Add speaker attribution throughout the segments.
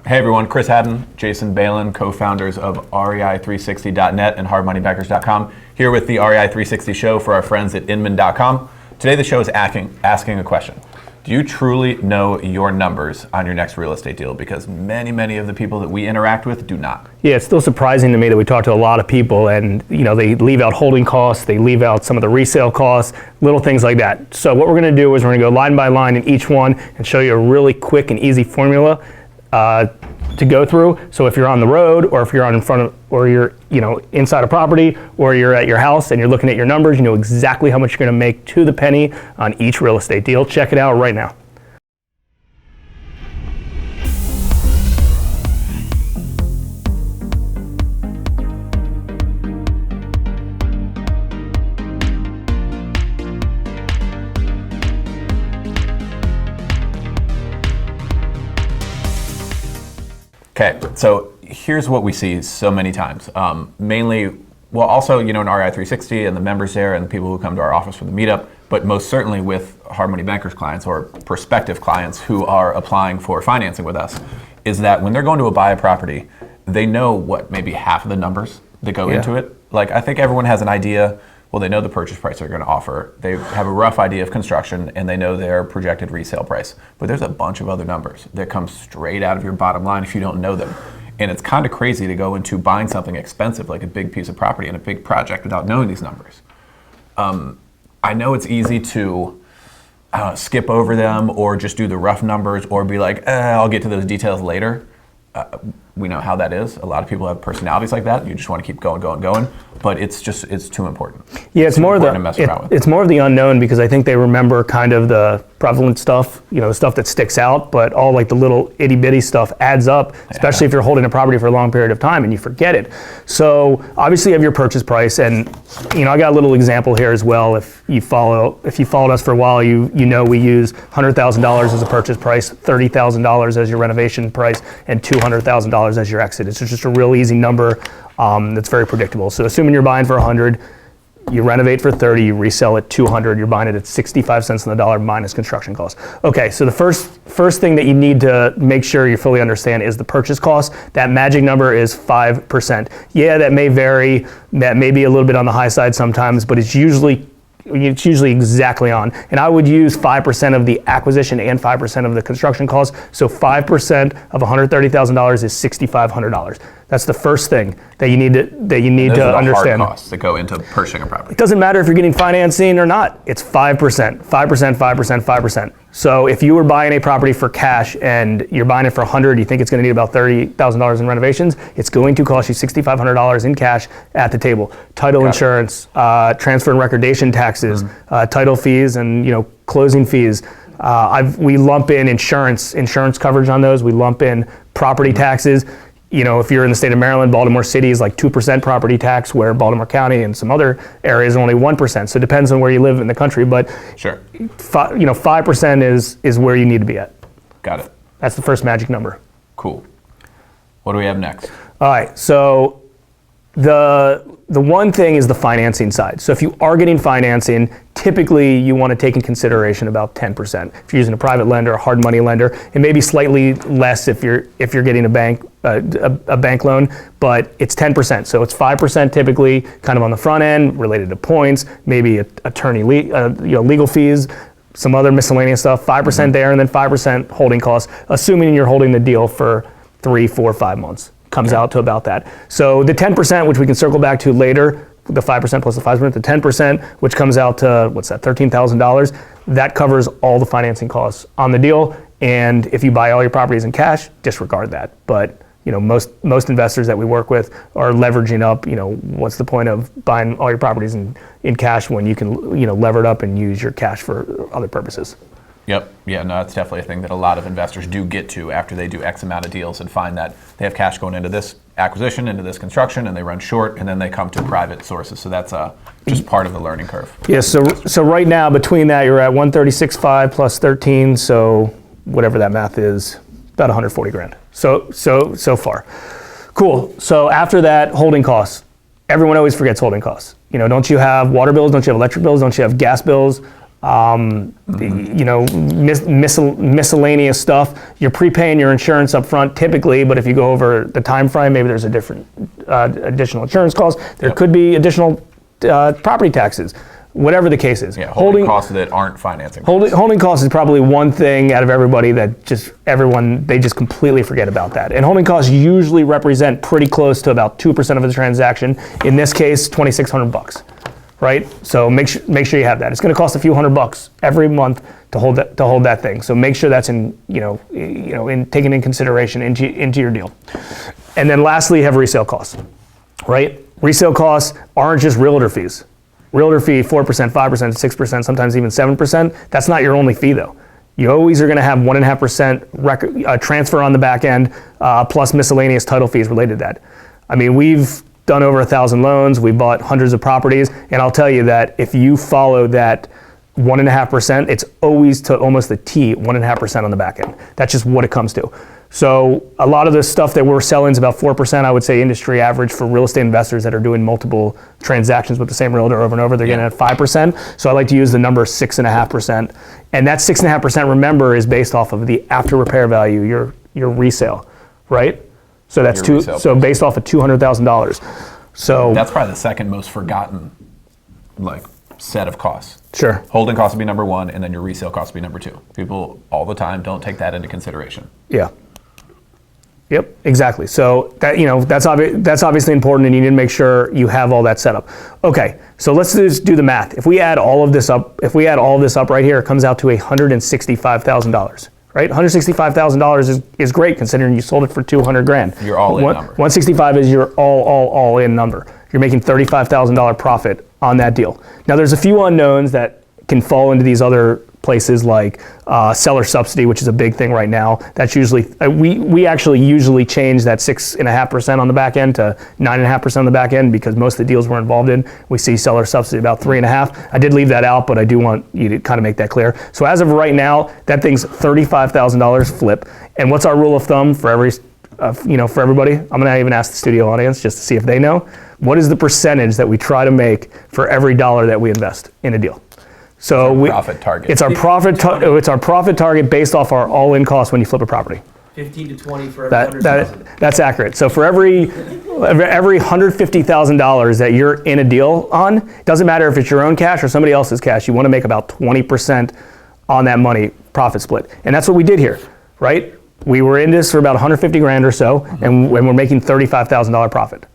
Speaker 1: Hey everyone, Chris Haddon, Jason Balin, co-founders of REI360.net and hardmoneybackers.com, here with the REI360 show for our friends at Inman.com. Today the show is asking a question. Do you truly know your numbers on your next real estate deal? Because many of the people that we interact with do not.
Speaker 2: Yeah, it's still surprising to me that we talk to a lot of people and they leave out holding costs, they leave out some of the resale costs, little things like that. So what we're going to do is we're going to go line by line in each one and show you a really quick and easy formula to go through. So if you're on the road, or if you're on in front of, or you're inside a property, or you're at your house and you're looking at your numbers, you know exactly how much you're going to make to the penny on each real estate deal. Check it out right now.
Speaker 1: Okay, so here's what we see so many times. Mainly, well, also, in REI360 and the members there and the people who come to our office for the meetup, but most certainly with Hard Money Bankers clients or prospective clients who are applying for financing with us, is that when they're going to buy a property, they know maybe half of the numbers that go into it. Like, I think everyone has an idea. Well, they know the purchase price they're going to offer. They have a rough idea of construction, and they know their projected resale price. But there's a bunch of other numbers that come straight out of your bottom line if you don't know them. And it's kind of crazy to go into buying something expensive, like a big piece of property and a big project, without knowing these numbers. I know it's easy to skip over them or just do the rough numbers or be like, I'll get to those details later. We know how that is. A lot of people have personalities like that. You just want to keep going. But it's too important.
Speaker 2: Yeah, it's more of the unknown, because I think they remember kind of the prevalent stuff, the stuff that sticks out, but all like the little itty bitty stuff adds up, especially if you're holding a property for a long period of time and you forget it. So obviously you have your purchase price, and I got a little example here as well. If you followed us for a while, you know we use $100,000 as a purchase price, $30,000 as your renovation price, and $200,000 as your exit. It's just a real easy number that's very predictable. So assuming you're buying for 100, you renovate for 30, you resell at 200, you're buying it at 65 cents on the dollar minus construction costs. Okay, so the first thing that you need to make sure you fully understand is the purchase cost. That magic number is 5%. Yeah, that may vary, that may be a little bit on the high side sometimes, but it's usually exactly on. And I would use 5% of the acquisition and 5% of the construction costs. So 5% of $130,000 is $6,500. That's the first thing that you need to understand.
Speaker 1: Hard costs that go into purchasing a property.
Speaker 2: It doesn't matter if you're getting financing or not. It's 5%, 5%. So if you were buying a property for cash and you're buying it for 100, you think it's going to need about $30,000 in renovations, it's going to cost you $6,500 in cash at the table. Title insurance, transfer and recordation taxes, title fees, and closing fees. We lump in insurance coverage on those. We lump in property taxes. If you're in the state of Maryland, Baltimore City is like 2% property tax, where Baltimore County and some other areas are only 1%. So it depends on where you live in the country, but
Speaker 1: sure,
Speaker 2: 5% is where you need to be at.
Speaker 1: Got it.
Speaker 2: That's the first magic number.
Speaker 1: Cool. What do we have next?
Speaker 2: All right, so the one thing is the financing side. So if you are getting financing, typically you want to take in consideration about 10%. If you're using a private lender, a hard money lender, it may be slightly less if you're getting a bank loan, but it's 10%. So it's 5% typically, kind of on the front end, related to points, maybe attorney legal fees, some other miscellaneous stuff. 5% there, and then 5% holding costs, assuming you're holding the deal for 3, 4, 5 months. Comes out to about that. So the 10%, which we can circle back to later, the 5% plus the 5%, the 10%, which comes out to, $13,000, that covers all the financing costs on the deal. And if you buy all your properties in cash, disregard that. But most investors that we work with are leveraging up. What's the point of buying all your properties in cash when you can lever it up and use your cash for other purposes?
Speaker 1: Yep. Yeah, no, that's definitely a thing that a lot of investors do get to after they do X amount of deals and find that they have cash going into this acquisition, into this construction, and they run short, and then they come to private sources. So that's just part of the learning curve.
Speaker 2: Yeah, so right now, between that, you're at 136.5 plus 13, so whatever that math is, about 140 grand. So far. Cool. So after that, holding costs. Everyone always forgets holding costs. Don't you have water bills? Don't you have electric bills? Don't you have gas bills? miscellaneous stuff. You're prepaying your insurance up front typically, but if you go over the time frame, maybe there's a different additional insurance cost. There could be additional property taxes. Whatever the case is.
Speaker 1: Yeah, holding costs that aren't financing.
Speaker 2: Holding costs is probably one thing out of everybody that they just completely forget about that. And holding costs usually represent pretty close to about 2% of the transaction. In this case, $2,600, right? So make sure you have that. It's going to cost a few $100 every month to hold that thing. So make sure that's in taken in consideration into your deal. And then lastly, you have resale costs, right? Resale costs aren't just realtor fees. Realtor fee, 4%, 5%, 6%, sometimes even 7%. That's not your only fee though. You always are gonna have 1.5% transfer on the back end, plus miscellaneous title fees related to that. I mean, we've done over 1,000 loans, we bought hundreds of properties, and I'll tell you that if you follow that 1.5%, it's always to almost the T, 1.5% on the back end. That's just what it comes to. So a lot of the stuff that we're selling is about 4%, I would say industry average for real estate investors that are doing multiple transactions with the same realtor over and over, they're getting at 5%. So I like to use the number 6.5%. And that 6.5%, remember, is based off of the after repair value, your resale, right? So that's based off of $200,000. So
Speaker 1: that's probably the second most forgotten set of costs.
Speaker 2: Sure. Holding
Speaker 1: costs would be number one, and then your resale costs would be number two. People all the time don't take that into consideration.
Speaker 2: Yeah. Yep, exactly. So that's obviously important, and you need to make sure you have all that set up. Okay, so let's just do the math. If we add all of this up, right here, it comes out to $165,000. Right, $165,000 is great considering you sold it for $200,000.
Speaker 1: Your all-in number.
Speaker 2: 165 is your all-in number. You're making $35,000 profit on that deal. Now, there's a few unknowns that can fall into these other places like seller subsidy, which is a big thing right now. That's usually, we actually usually change that 6.5% on the back end to 9.5% on the back end because most of the deals we're involved in, we see seller subsidy about 3.5%. I did leave that out, but I do want you to kind of make that clear. So as of right now, that thing's $35,000 flip. And what's our rule of thumb for for everybody? I'm gonna even ask the studio audience just to see if they know. What is the percentage that we try to make for every dollar that we invest in a deal? So
Speaker 1: profit target.
Speaker 2: It's our profit target based off our all-in cost when you flip a property.
Speaker 3: 15 to 20 for every $100,000.
Speaker 2: That's accurate. So for every $150,000 that you're in a deal on, it doesn't matter if it's your own cash or somebody else's cash, you want to make about 20% on that money profit split. And that's what we did here, right? We were in this for about $150,000 or so, and we're making $35,000 profit.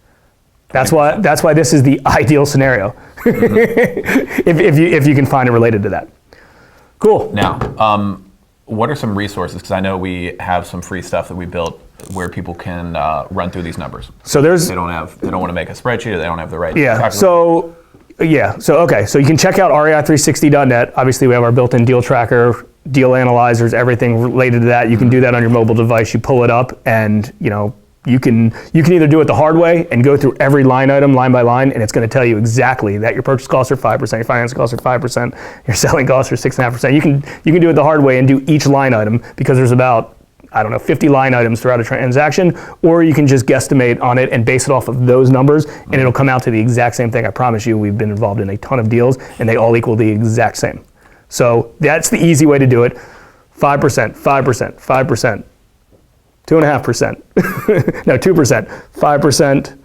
Speaker 2: That's why this is the ideal scenario. if you can find it related to that. Cool.
Speaker 1: Now, what are some resources? Because I know we have some free stuff that we built where people can run through these numbers.
Speaker 2: So
Speaker 1: they don't want to make a spreadsheet, or they don't have the right.
Speaker 2: Yeah. So you can check out rei360.net. Obviously, we have our built-in deal tracker, deal analyzers, everything related to that. You can do that on your mobile device. You pull it up, and you can either do it the hard way and go through every line item line by line, and it's going to tell you exactly that your purchase costs are 5%, your finance costs are 5%, your selling costs are 6.5%. You can do it the hard way and do each line item because there's about 50 line items throughout a transaction, or you can just guesstimate on it and base it off of those numbers, and it'll come out to the exact same thing. I promise you, we've been involved in a ton of deals, and they all equal the exact same. So that's the easy way to do it. 5%, 5%, 5%. 2.5%, no, 2%, 5%,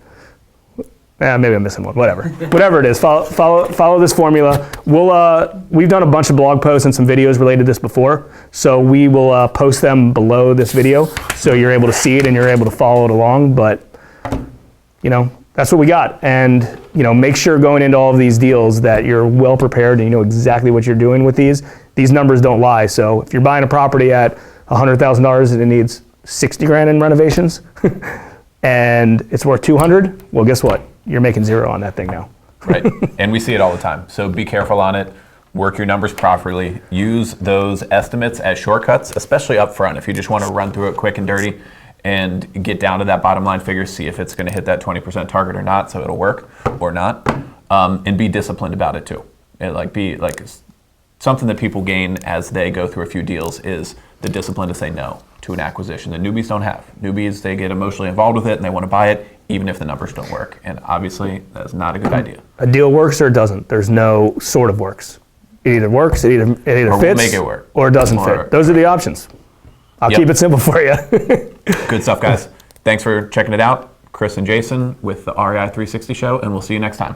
Speaker 2: maybe I'm missing one, whatever it is, follow this formula. We've done a bunch of blog posts and some videos related to this before, so we will post them below this video, so you're able to see it and you're able to follow it along, but that's what we got. And make sure going into all of these deals that you're well prepared and you know exactly what you're doing with these. These numbers don't lie, so if you're buying a property at $100,000 and it needs $60,000 in renovations and it's worth $200,000, well, guess what? You're making zero on that thing now.
Speaker 1: Right, and we see it all the time. So be careful on it, work your numbers properly, use those estimates as shortcuts, especially up front. If you just want to run through it quick and dirty and get down to that bottom line figure, see if it's going to hit that 20% target or not, so it'll work or not, and be disciplined about it too. And be something that people gain as they go through a few deals is the discipline to say no to an acquisition that newbies don't have. Newbies, they get emotionally involved with it and they want to buy it even if the numbers don't work. And obviously, that's not a good idea.
Speaker 2: A deal works or it doesn't. There's no sort of works. It either works, it either
Speaker 1: we'll
Speaker 2: fits,
Speaker 1: make it work.
Speaker 2: or it doesn't fit. Those are the options. I'll keep it simple for you.
Speaker 1: Good stuff, guys. Thanks for checking it out. Chris and Jason with the REI 360 show, and we'll see you next time.